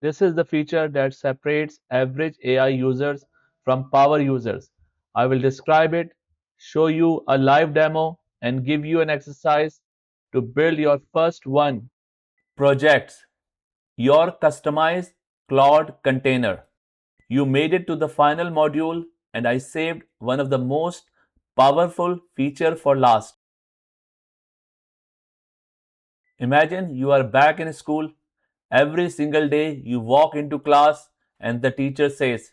This is the feature that separates average AI users from power users. I will describe it, show you a live demo, and give you an exercise to build your first one. Projects. Your customized Claude container. You made it to the final module, and I saved one of the most powerful feature for last. Imagine you are back in school. Every single day you walk into class and the teacher says,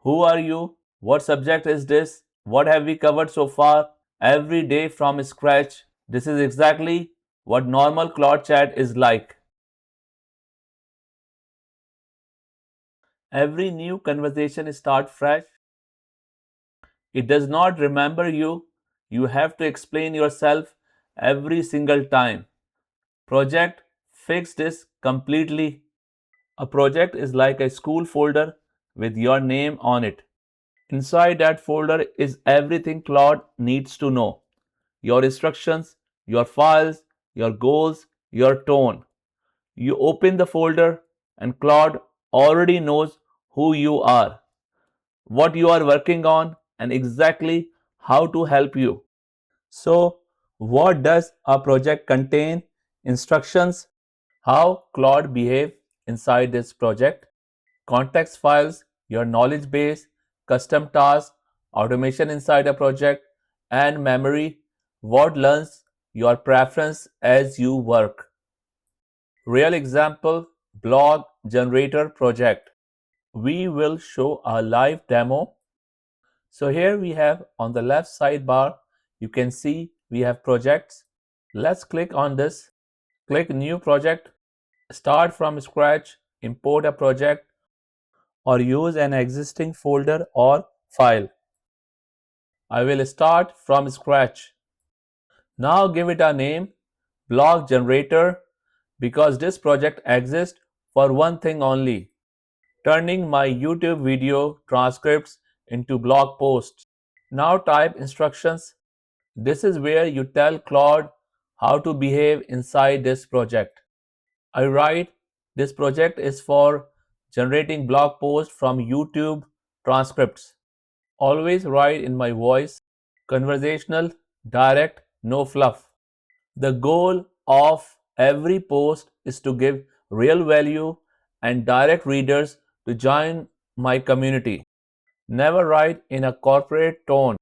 "Who are you? What subject is this? What have we covered so far?" Every day from scratch. This is exactly what normal Claude chat is like. Every new conversation starts fresh. It does not remember you. You have to explain yourself every single time. Project fix this completely. A project is like a school folder with your name on it. Inside that folder is everything Claude needs to know: your instructions, your files, your goals, your tone. You open the folder, and Claude already knows who you are, what you are working on, and exactly how to help you. So, what does a project contain? Instructions: how Claude behave inside this project, context files, your knowledge base, custom tasks, automation inside a project, and memory, what learns your preference as you work. Real example: blog generator project. We will show a live demo. So here we have on the left sidebar, you can see we have projects. Let's click on this. Click new project, start from scratch, import a project, or use an existing folder or file. I will start from scratch. Now give it a name, blog generator, because this project exists for one thing only: turning my YouTube video transcripts into blog posts. Now type instructions. This is where you tell Claude how to behave inside this project. I write, this project is for generating blog posts from YouTube transcripts. Always write in my voice, conversational, direct, no fluff. The goal of every post is to give real value and direct readers to join my community. Never write in a corporate tone.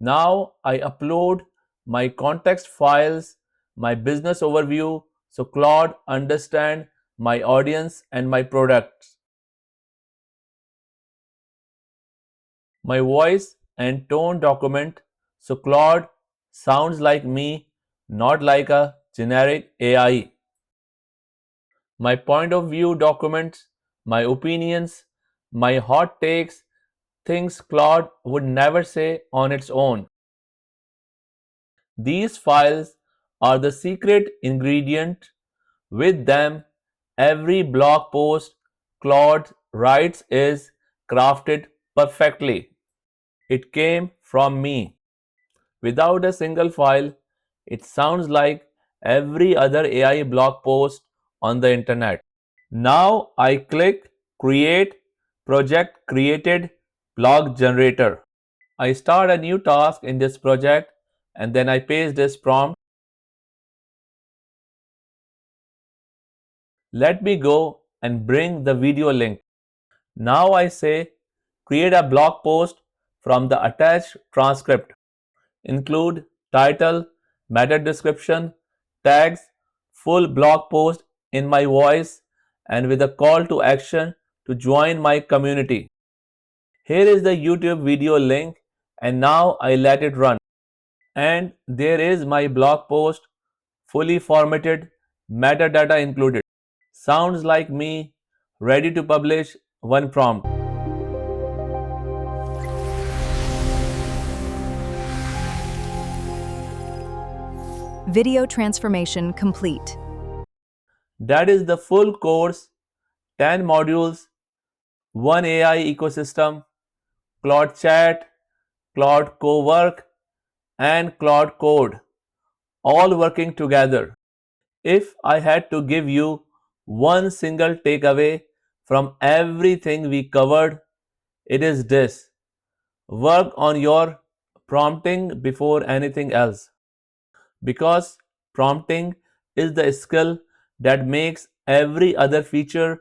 Now I upload my context files, my business overview, so Claude understand my audience and my products. My voice and tone document, so Claude sounds like me, not like a generic AI. My point of view documents, my opinions, my hot takes, things Claude would never say on its own. These files are the secret ingredient. With them, every blog post Claude writes is crafted perfectly. It came from me. Without a single file, it sounds like every other AI blog post on the internet. Now I click Create Project Created Blog Generator. I start a new task in this project and then I paste this prompt. Let me go and bring the video link. Now I say create a blog post from the attached transcript. Include title, meta description, tags, full blog post in my voice, and with a call to action to join my community. Here is the YouTube video link, and now I let it run. And there is my blog post, fully formatted, metadata included. Sounds like me, ready to publish. One prompt. Video transformation complete. That is the full course, 10 modules, one AI ecosystem, Claude Chat, Claude Co-work, and Claude Code, all working together. If I had to give you one single takeaway from everything we covered, it is this: work on your prompting before anything else, because prompting is the skill that makes every other feature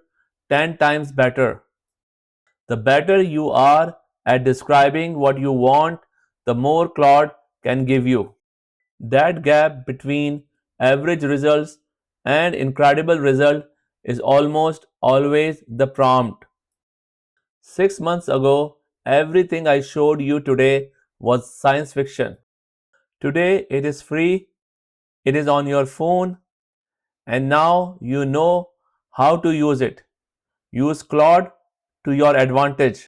10 times better. The better you are at describing what you want, the more Claude can give you. That gap between average results and incredible result is almost always the prompt. 6 months ago, everything I showed you today was science fiction. Today it is free, it is on your phone, and now you know how to use it. Use Claude to your advantage.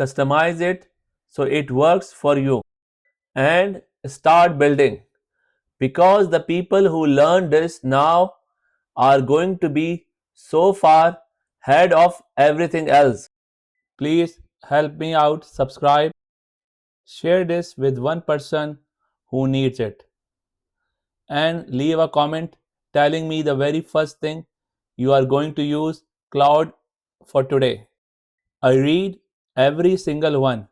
Customize it so it works for you, and start building, because the people who learn this now are going to be so far ahead of everything else. Please help me out, subscribe, share this with one person who needs it, and leave a comment telling me the very first thing you are going to use Claude for today. I read every single one.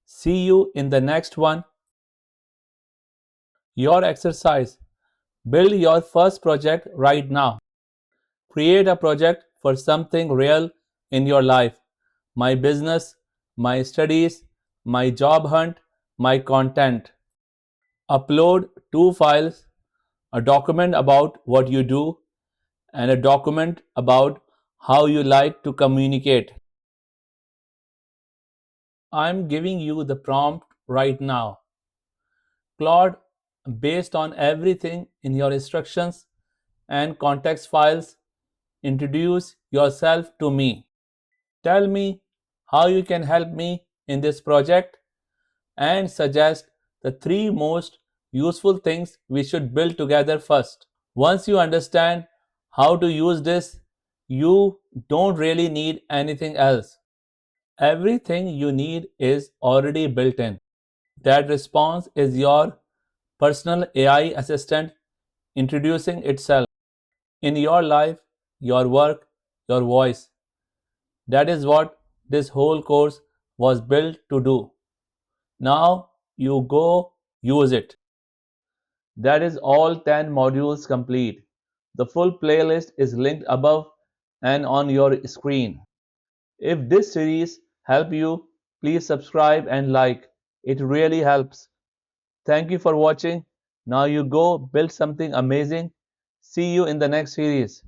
See you in the next one. Your exercise: build your first project right now. Create a project for something real in your life: my business, my studies, my job hunt, my content. Upload two files: a document about what you do and a document about how you like to communicate. I'm giving you the prompt right now. Claude, based on everything in your instructions and context files, introduce yourself to me. Tell me how you can help me in this project, and suggest the three most useful things we should build together first. Once you understand how to use this, you don't really need anything else. Everything you need is already built in. That response is your personal AI assistant introducing itself in your life, your work, your voice. That is what this whole course was built to do. Now you go use it. That is all 10 modules complete. The full playlist is linked above and on your screen. If this series helped you, please subscribe and like. It really helps. Thank you for watching. Now you go build something amazing. See you in the next series.